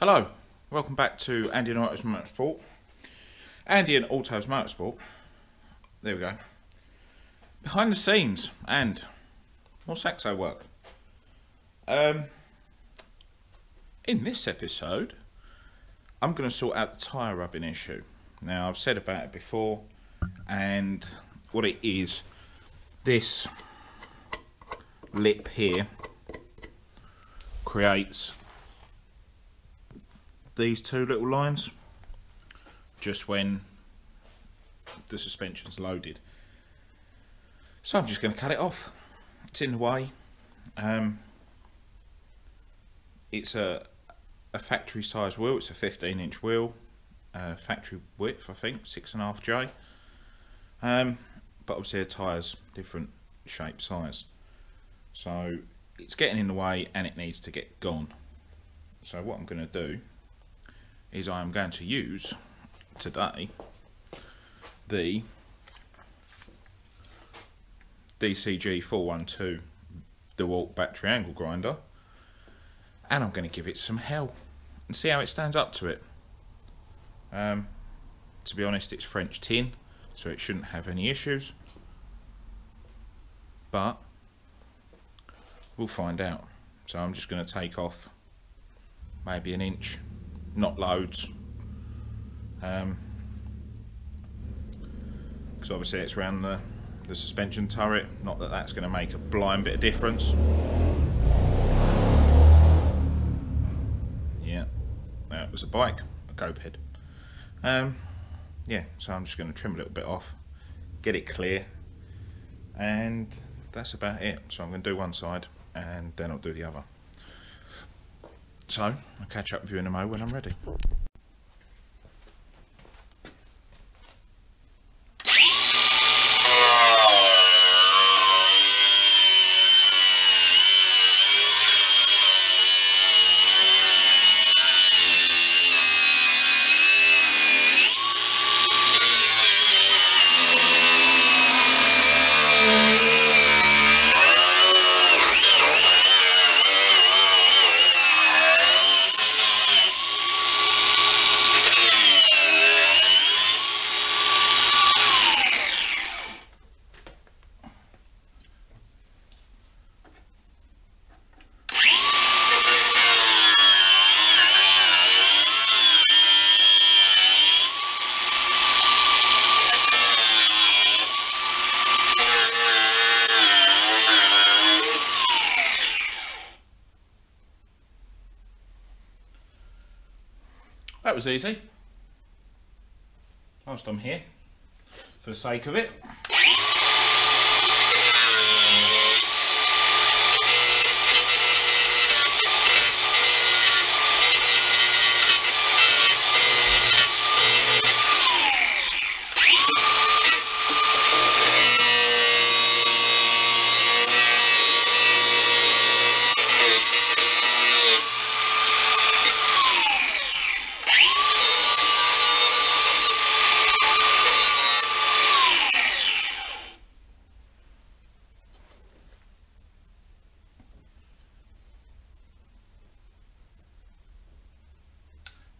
Hello, welcome back to Andian Autos Motorsport. Andian Autos Motorsport. There we go. Behind the scenes and more saxo work. In this episode, I'm going to sort out the tyre rubbing issue. Now, I've said about it before, and what it is, this lip here creates these two little lines just when the suspension's loaded. So I'm just going to cut it off. It's in the way. It's a factory size wheel. It's a 15-inch wheel, factory width I think 6.5J, but obviously the tyres different shape, size, so it's getting in the way and it needs to get gone. So what I'm going to do is I am going to use today the DCG 412 DeWalt battery angle grinder, and I'm going to give it some hell and see how it stands up to it. To be honest, it's French tin, so it shouldn't have any issues, but we'll find out. So I'm just going to take off maybe an inch, not loads, because obviously it's around the suspension turret, not that that's going to make a blind bit of difference. Yeah, that was a bike, a go-ped. Yeah, so I'm just going to trim a little bit off, get it clear, and that's about it. So I'm going to do one side and then I'll do the other. So I'll catch up with you in a mo when I'm ready. That was easy. Whilst I'm here, for the sake of it.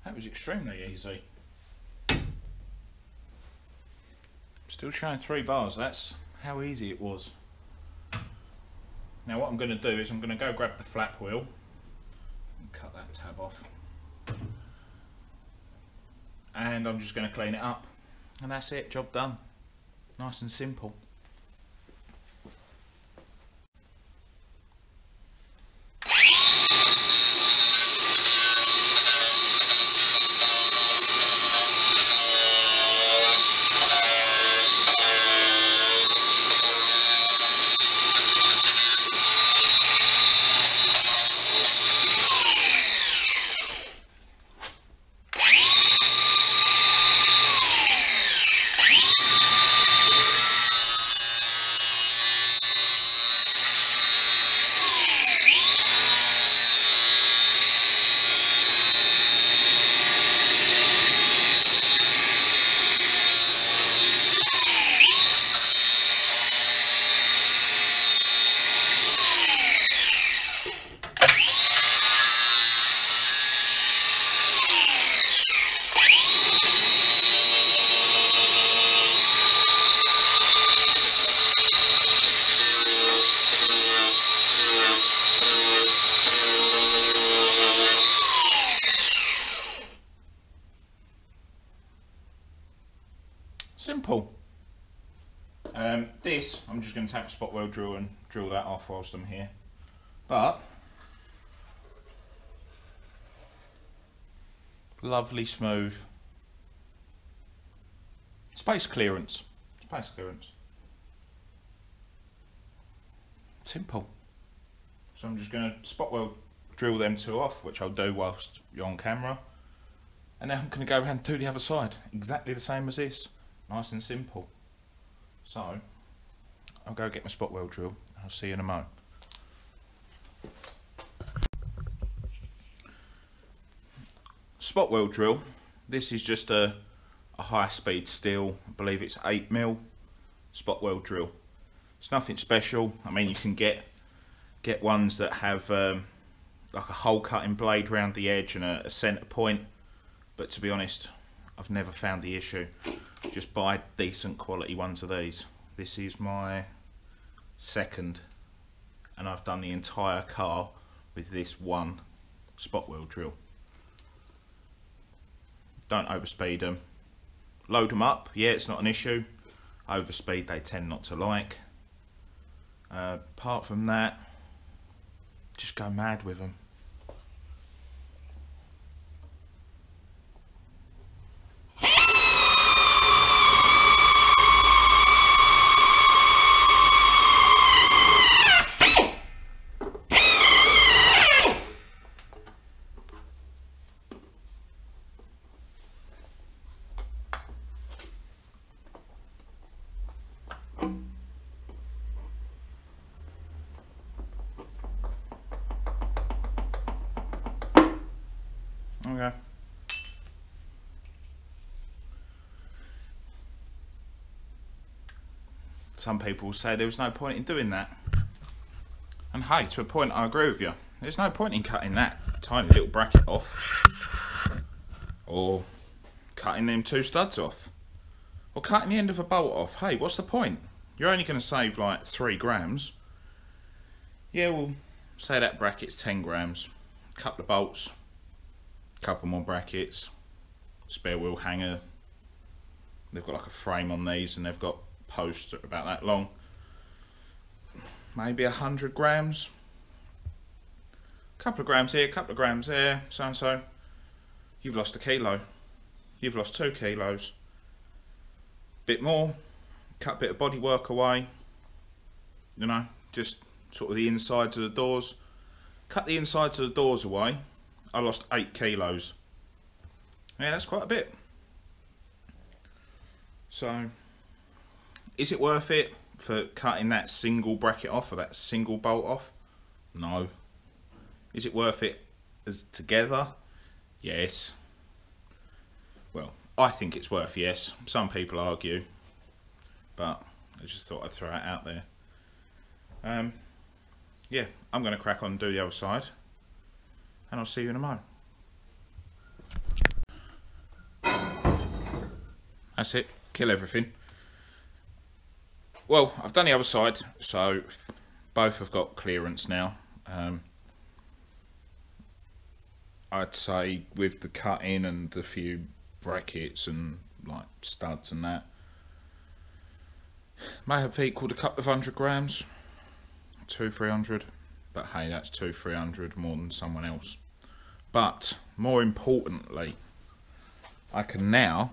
That was extremely easy. Still showing 3 bars, that's how easy it was. Now what I'm going to do is I'm going to go grab the flap wheel and cut that tab off. And I'm just going to clean it up. And that's it, job done. Nice and simple. Simple. This, I'm just going to take a spot weld drill and drill that off whilst I'm here. But, lovely smooth. Space clearance. Space clearance. Simple. So I'm just going to spot weld drill them two off, which I'll do whilst you're on camera. And now I'm going to go around and do the other side. Exactly the same as this. Nice and simple. So, I'll go get my spot weld drill. I'll see you in a moment. Spot weld drill. This is just a high speed steel. I believe it's 8mm spot weld drill. It's nothing special. I mean, you can get ones that have like a hole cutting blade round the edge and a centre point. But to be honest, I've never found the issue. Just buy decent quality ones of these. This is my second, and I've done the entire car with this one spot weld drill. Don't overspeed them. Load them up, yeah, it's not an issue. Overspeed they tend not to like. Apart from that, just go mad with them. Okay. Some people say there was no point in doing that. And hey, to a point I agree with you. There's no point in cutting that tiny little bracket off. Or cutting them two studs off. Or cutting the end of a bolt off. Hey, what's the point? You're only going to save like 3 grams. Yeah, well, say that bracket's 10 grams. Couple of bolts. Couple more brackets, spare wheel hanger. They've got like a frame on these and they've got posts that are about that long. Maybe 100 grams. Couple of grams here, couple of grams there, so and so. You've lost a kilo. You've lost 2 kilos. Bit more, cut a bit of bodywork away. You know, just sort of the insides of the doors. Cut the insides of the doors away. I lost 8 kilos. Yeah, that's quite a bit. So, is it worth it for cutting that single bracket off or that single bolt off? No. Is it worth it as together? Yes. Well, I think it's worth yes. Some people argue, but I just thought I'd throw it out there. Yeah, I'm going to crack on and do the other side. And I'll see you in a moment. That's it, kill everything. Well, I've done the other side, so both have got clearance now. I'd say with the cutting and the few brackets and like studs and that, may have equaled a couple of 100 grams, 200-300, but hey, that's 200-300 more than someone else. But more importantly, I can now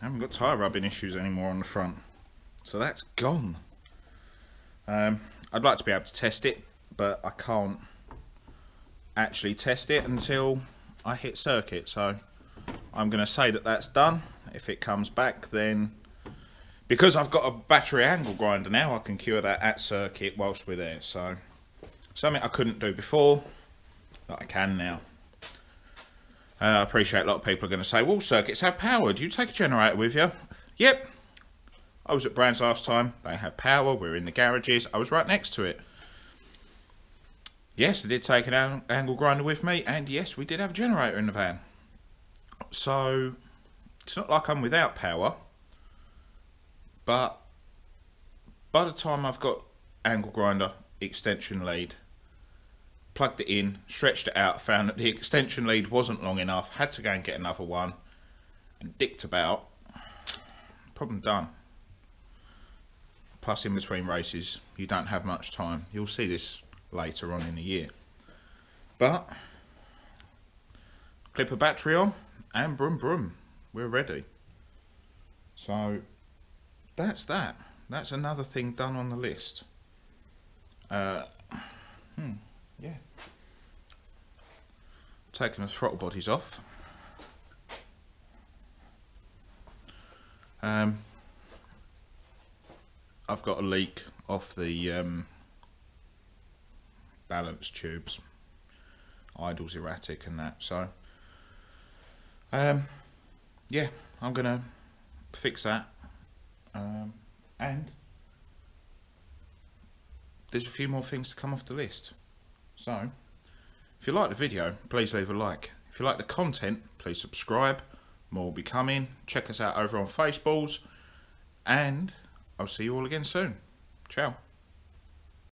I haven't got tyre rubbing issues anymore on the front, so that's gone. I'd like to be able to test it, but I can't actually test it until I hit circuit, so I'm going to say that that's done. If it comes back, then because I've got a battery angle grinder now, I can cure that at circuit whilst we're there. So something I couldn't do before that I can now. I appreciate a lot of people are going to say, well, circuits have power, do you take a generator with you? Yep, I was at Brands last time, they have power, we're in the garages, I was right next to it. Yes, I did take an angle grinder with me, and yes, we did have a generator in the van. So, it's not like I'm without power, but by the time I've got angle grinder, extension lead, plugged it in, stretched it out, found that the extension lead wasn't long enough, had to go and get another one, and dicked about, problem done. Plus in between races you don't have much time. You'll see this later on in the year. But clip a battery on and brum brum, we're ready. So that's that. That's another thing done on the list. Yeah. Taking the throttle bodies off. I've got a leak off the balance tubes. Idle's erratic and that, so yeah, I'm gonna fix that, and there's a few more things to come off the list. So if you like the video, please leave a like. If you like the content, please subscribe. More will be coming. Check us out over on Facebook, and I'll see you all again soon. Ciao.